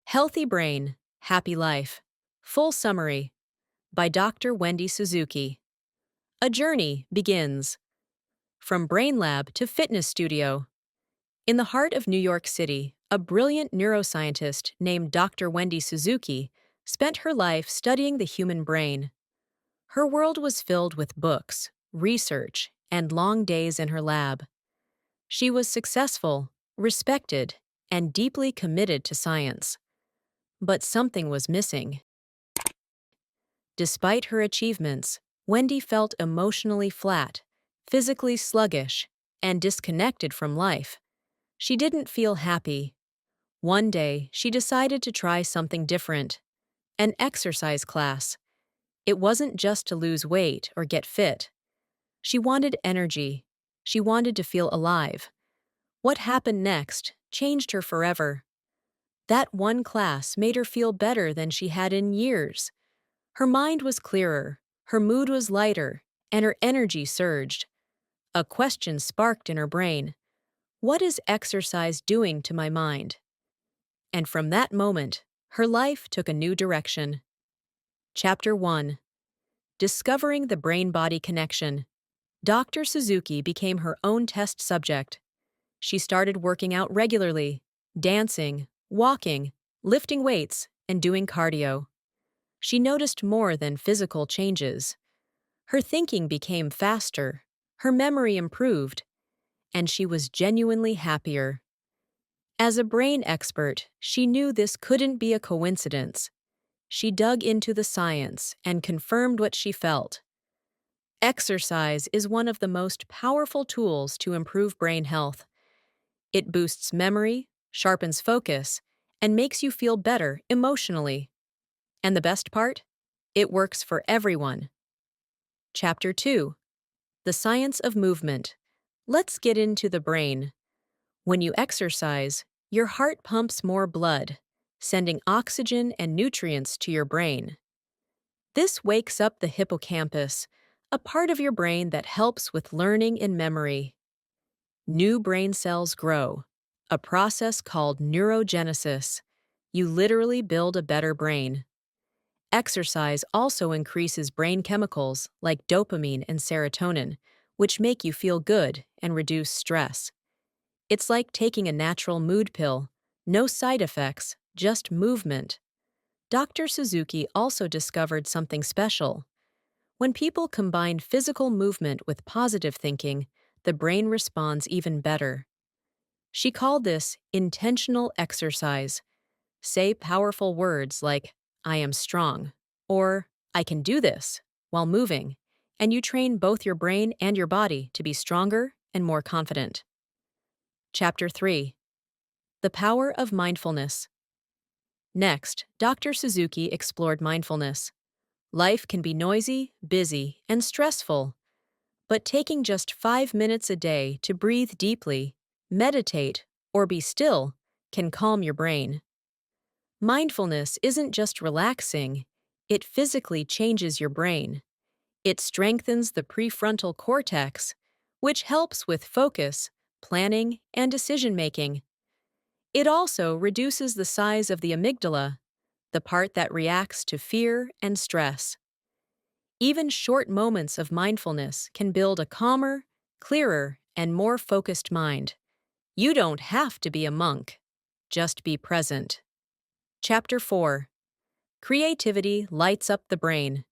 Healthy Brain, Happy Life. Full Summary by Dr. Wendy Suzuki. A journey begins. From Brain Lab to Fitness Studio. In the heart of New York City, a brilliant neuroscientist named Dr. Wendy Suzuki spent her life studying the human brain. Her world was filled with books, research, and long days in her lab. She was successful, respected, and deeply committed to science. But something was missing. Despite her achievements, Wendy felt emotionally flat, physically sluggish, and disconnected from life. She didn't feel happy. One day, she decided to try something different. An exercise class. It wasn't just to lose weight or get fit. She wanted energy. She wanted to feel alive. What happened next changed her forever. That one class made her feel better than she had in years. Her mind was clearer, her mood was lighter, and her energy surged. A question sparked in her brain. What is exercise doing to my mind? And from that moment, her life took a new direction. Chapter 1. Discovering the Brain-Body Connection. Dr. Suzuki became her own test subject. She started working out regularly, dancing, walking, lifting weights, and doing cardio. She noticed more than physical changes. Her thinking became faster, her memory improved, and she was genuinely happier. As a brain expert, she knew this couldn't be a coincidence. She dug into the science and confirmed what she felt. Exercise is one of the most powerful tools to improve brain health. It boosts memory, sharpens focus, and makes you feel better emotionally. And the best part? It works for everyone. Chapter 2. The Science of Movement. Let's get into the brain. When you exercise, your heart pumps more blood, sending oxygen and nutrients to your brain. This wakes up the hippocampus, a part of your brain that helps with learning and memory. New brain cells grow, a process called neurogenesis. You literally build a better brain. Exercise also increases brain chemicals like dopamine and serotonin, which make you feel good and reduce stress. It's like taking a natural mood pill. No side effects, just movement. Dr. Suzuki also discovered something special. When people combine physical movement with positive thinking, the brain responds even better. She called this intentional exercise. Say powerful words like, I am strong, or I can do this, while moving, and you train both your brain and your body to be stronger and more confident. Chapter 3. The Power of Mindfulness. Next, Dr. Suzuki explored mindfulness. Life can be noisy, busy, and stressful, but taking just 5 minutes a day to breathe deeply, meditate, or be still can calm your brain. Mindfulness isn't just relaxing, it physically changes your brain. It strengthens the prefrontal cortex, which helps with focus, planning, and decision-making. It also reduces the size of the amygdala, the part that reacts to fear and stress. Even short moments of mindfulness can build a calmer, clearer, and more focused mind. You don't have to be a monk. Just be present. Chapter 4. Creativity lights up the brain.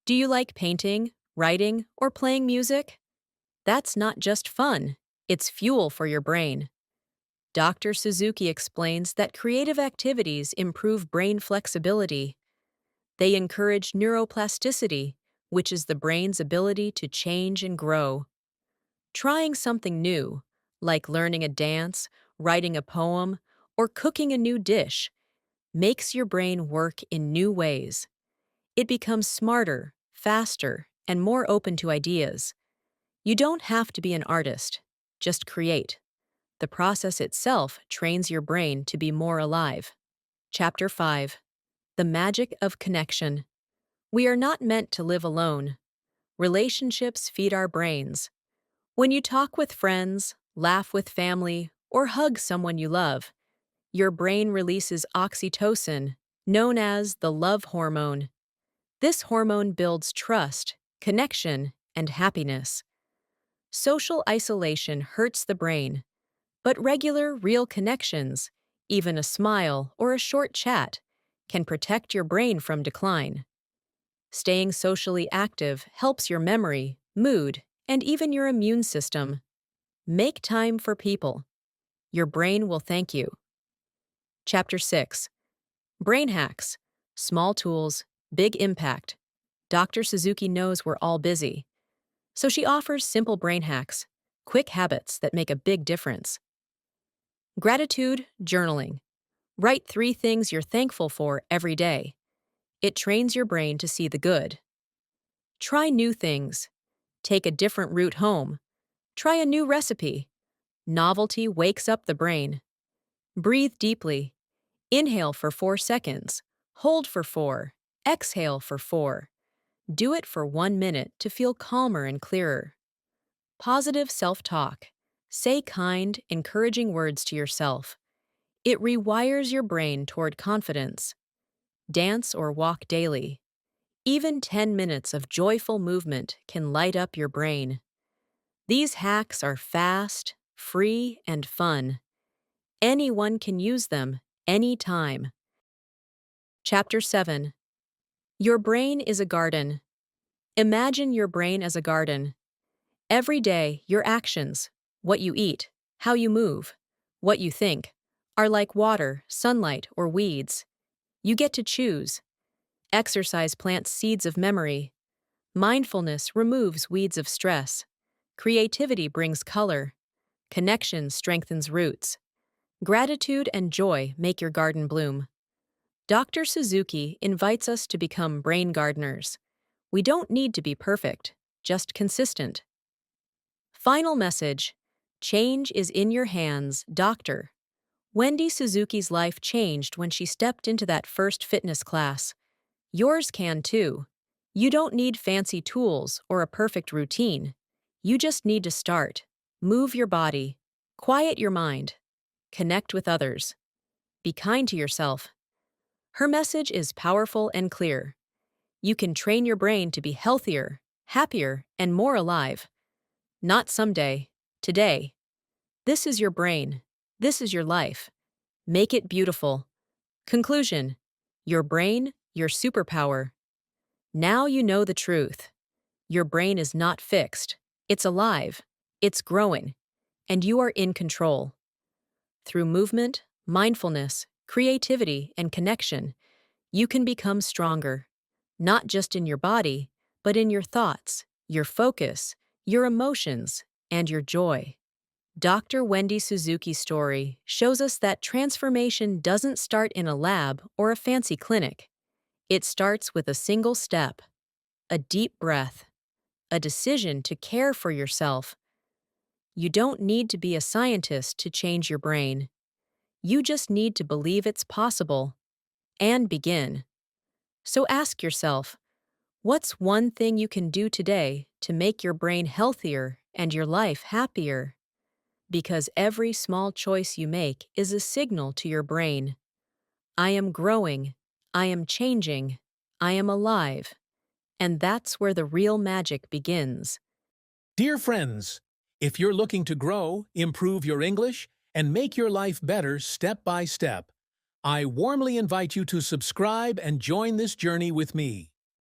Do you like painting, writing, or playing music? That's not just fun, it's fuel for your brain. Dr. Suzuki explains that creative activities improve brain flexibility. They encourage neuroplasticity, which is the brain's ability to change and grow. Trying something new, like learning a dance, writing a poem, or cooking a new dish, makes your brain work in new ways. It becomes smarter, faster, and more open to ideas. You don't have to be an artist, just create. The process itself trains your brain to be more alive. Chapter 5. The Magic of Connection. We are not meant to live alone. Relationships feed our brains. When you talk with friends, laugh with family, or hug someone you love, Your brain releases oxytocin, known as the love hormone. This hormone builds trust, connection, and happiness. Social isolation hurts the brain, but regular, real connections, even a smile or a short chat, can protect your brain from decline. Staying socially active helps your memory, mood, and even your immune system. Make time for people. Your brain will thank you. Chapter 6. Brain Hacks. Small tools, big impact. Dr. Suzuki knows we're all busy, so she offers simple brain hacks, quick habits that make a big difference. Gratitude journaling. Write 3 things you're thankful for every day. It trains your brain to see the good. Try new things. Take a different route home. Try a new recipe. Novelty wakes up the brain. Breathe deeply. Inhale for 4 seconds. Hold for 4. Exhale for 4. Do it for 1 minute to feel calmer and clearer. Positive self-talk. Say kind, encouraging words to yourself. It rewires your brain toward confidence. Dance or walk daily. Even 10 minutes of joyful movement can light up your brain. These hacks are fast, free, and fun. Anyone can use them, anytime. Chapter 7. Your brain is a garden. Imagine your brain as a garden. Every day, your actions, what you eat, how you move, what you think, are like water, sunlight, or weeds. You get to choose. Exercise plants seeds of memory. Mindfulness removes weeds of stress. Creativity brings color. Connection strengthens roots. Gratitude and joy make your garden bloom. Dr. Suzuki invites us to become brain gardeners. We don't need to be perfect, just consistent. Final message. Change is in your hands, Doctor. Wendy Suzuki's life changed when she stepped into that first fitness class. Yours can too. You don't need fancy tools or a perfect routine. You just need to start. Move your body. Quiet your mind. Connect with others. Be kind to yourself. Her message is powerful and clear. You can train your brain to be healthier, happier, and more alive. Not someday, today. This is your brain. This is your life. Make it beautiful. Conclusion. Your brain, your superpower. Now you know the truth. Your brain is not fixed. It's alive. It's growing. And you are in control. Through movement, mindfulness, creativity, and connection, you can become stronger. Not just in your body, but in your thoughts, your focus, your emotions, and your joy. Dr. Wendy Suzuki's story shows us that transformation doesn't start in a lab or a fancy clinic. It starts with a single step, a deep breath, a decision to care for yourself. You don't need to be a scientist to change your brain. You just need to believe it's possible and begin. So ask yourself, what's one thing you can do today to make your brain healthier and your life happier? Because every small choice you make is a signal to your brain. I am growing, I am changing, I am alive. And that's where the real magic begins. Dear friends, if you're looking to grow, improve your English, and make your life better step by step, I warmly invite you to subscribe and join this journey with me.